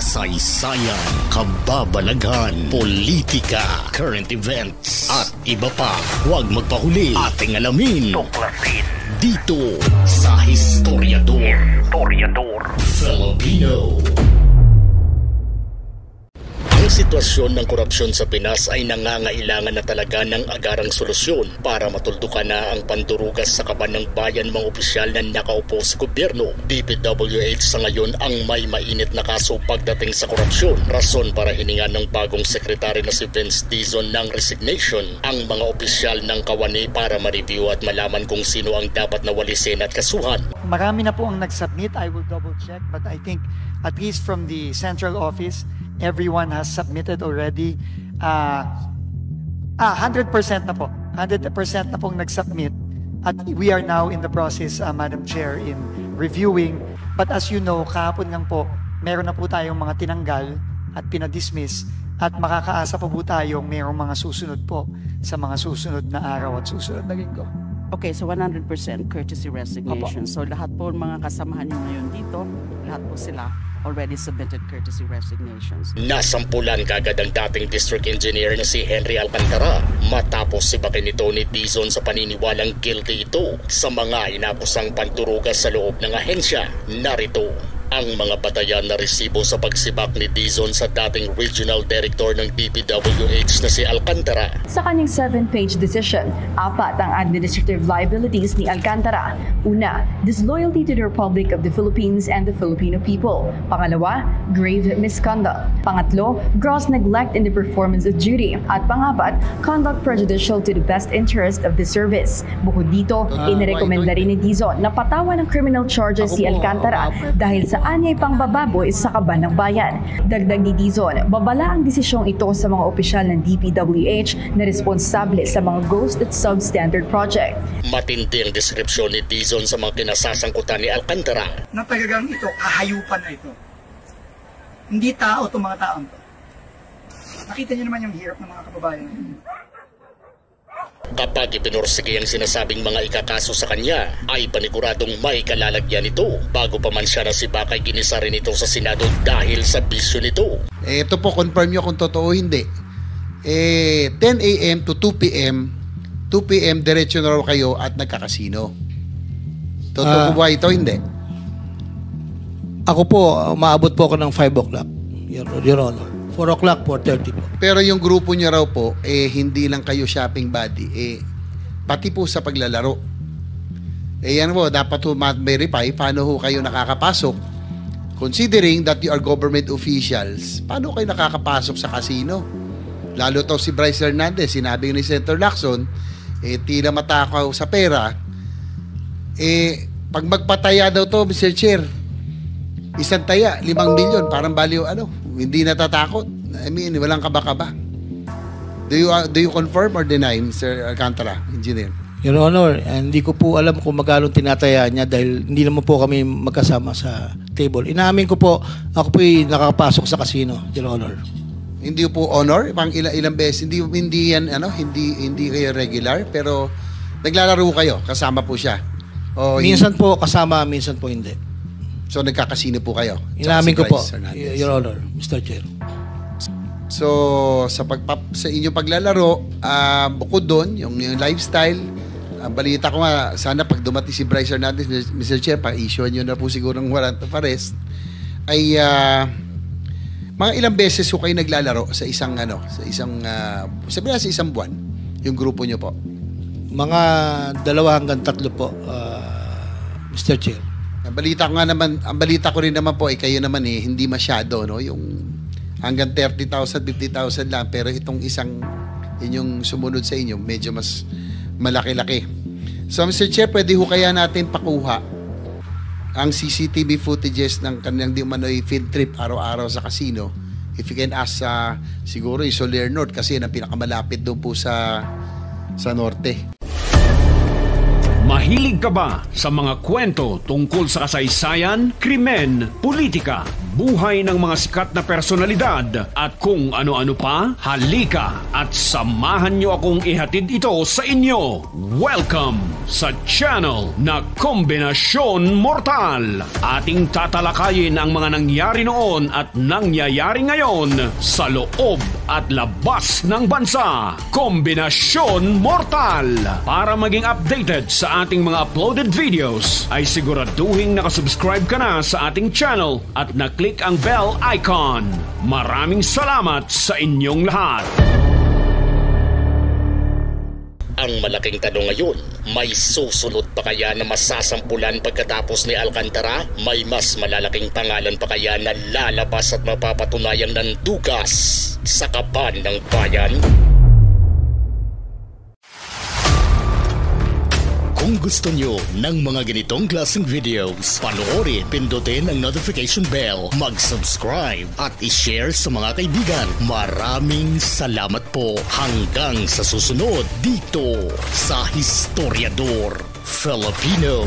kasaysayan, kababalaghan, politika, current events, at iba pa. Huwag magpahuli, ating alamin, tuklasin dito sa Historiador Filipino. Ang sitwasyon ng korupsyon sa Pinas ay nangangailangan na talaga ng agarang solusyon para matuldukan na ang pandurugas sa kaban ng bayan mga opisyal na nakaupo sa gobyerno. DPWH sa ngayon ang may mainit na kaso pagdating sa korupsyon. Rason para hiningan ng bagong sekretary na si Vince Dizon ng resignation ang mga opisyal ng kawani para ma-review at malaman kung sino ang dapat nawalisin at kasuhan. Marami na po ang nag-submit. I will double check, but I think at least from the central office, everyone has submitted already. 100% na po. 100% na pong nag-submit. At we are now in the process, Madam Chair, in reviewing. But as you know, kahapon lang po, meron na po tayong mga tinanggal at pinadismiss. At makakaasa pa po tayong mayroong mga susunod po sa mga susunod na araw at susunod na linggo. Okay, so 100% courtesy resignation. Opo. So lahat po mga kasamahan nyo ngayon dito, lahat po sila already submitted courtesy resignations. Nasampulan kagad ang dating district engineer na si Henry Alcantara matapos sibakin nito ni Dizon sa paniniwalang guilty ito sa mga inapusang panturugas sa loob ng ahensya. Narito ang mga batayan na resibo sa pagsibak ni Dizon sa dating regional director ng DPWH na si Alcantara. Sa kanyang 7-page decision, 4 ang administrative liabilities ni Alcantara. Una, disloyalty to the Republic of the Philippines and the Filipino people. Pangalawa, grave misconduct. Pangatlo, gross neglect in the performance of duty. At pangapat, conduct prejudicial to the best interest of the service. Bukod dito, inirekomenda rin ni Dizon na patawan ng criminal charges si Alcantara dahil sa anyay pangbababoy sa kaban ng bayan. Dagdag ni Dizon, babala ang desisyong ito sa mga opisyal ng DPWH na responsable sa mga ghost at substandard project. Matindi ang deskripsyon ni Dizon sa mga kinasasangkutan ni Alcantara. Na talagang ito, kahayupan na ito. Hindi tao itong mga taong to. Nakita niyo naman yung hirap ng mga kababayan. Kapag ipinursige ang sinasabing mga ikakaso sa kanya, ay paniguradong may kalalagyan nito. Bago pa man siya nasibak ay ginisa rin ito sa Senado dahil sa bisyo nito. Ito po, confirm nyo kung totoo hindi. 10 a.m. to 2 p.m. 2 p.m. diretso na raw kayo at nagkakasino. Totoo ba ito? Hindi. Ako po, maabot po ako ng 5 o'clock, Your Honor. 4 o'clock, 4:30 po. Pero yung grupo niya raw po, hindi lang kayo shopping buddy, pati po sa paglalaro. Yan po, dapat po verify paano ho kayo nakakapasok. Considering that you are government officials, paano kayo nakakapasok sa casino? Lalo to si Bryce Hernandez, sinabi ni Senator Lacson, tila matakaw sa pera. Pag magpataya daw to, Mr. Chair, isang taya, 5 milyon, parang baliw hindi natatakot. I mean, walang kaba-kaba. Do you confirm or deny, Mr. Alcantara, engineer? Your Honor, hindi ko po alam kung magkano tinataya niya dahil hindi naman po kami magkasama sa table. Inamin ko po, ako po'y nakapasok sa casino, Your Honor. Hindi po honor, pang ilang beses, hindi yan hindi kayo regular, pero naglalaro kayo, kasama po siya. Minsan po kasama, minsan po hindi. So nagkakasino po kayo? Inamin ko po, Your Honor, Mr. Chair. So sa inyong paglalaro, bukod doon, yung lifestyle, balita ko nga, sana pag dumating si Bryce Hernandez, Mr. Chair, pa-issue nyo na po siguro ng warrant of arrest, ay mga ilang beses ko kayo naglalaro sa isang sabi na sa isang buwan, yung grupo nyo po? Mga 2 hanggang 3 po, Mr. Chair. Ang balita ko rin naman po, kayo naman hindi masyado, no? Yung hanggang 30,000, 50,000 lang, pero itong inyong sumunod sa inyo, medyo mas malaki-laki. So, Mr. Chair, pwede ho kaya natin pakuha ang CCTV footages ng kanilang di umano'y field trip araw-araw sa casino. If you can ask siguro yung Soler North kasi yan ang pinakamalapit doon po sa norte. Mahilig ka ba sa mga kwento tungkol sa kasaysayan, krimen, politika, buhay ng mga sikat na personalidad at kung ano-ano pa, halika at samahan niyo akong ihatid ito sa inyo. Welcome sa channel na Kombinasyon Mortal. Ating tatalakayin ang mga nangyari noon at nangyayari ngayon sa loob at labas ng bansa. Kombinasyon Mortal. Para maging updated sa ating mga uploaded videos, ay siguraduhin nakasubscribe ka na sa ating channel at na-click ang bell icon. Maraming salamat sa inyong lahat. Ang malaking tanong ngayon, may susunod pa kaya na masasampulan pagkatapos ni Alcantara? May mas malalaking pangalan pa kaya na lalabas at mapapatunayang nandugas sa kaban ng bayan? Kung gusto nyo ng mga ganitong klaseng videos, panoorin, pindutin ang notification bell, mag-subscribe at i-share sa mga kaibigan. Maraming salamat po. Hanggang sa susunod dito sa Historiador Filipino.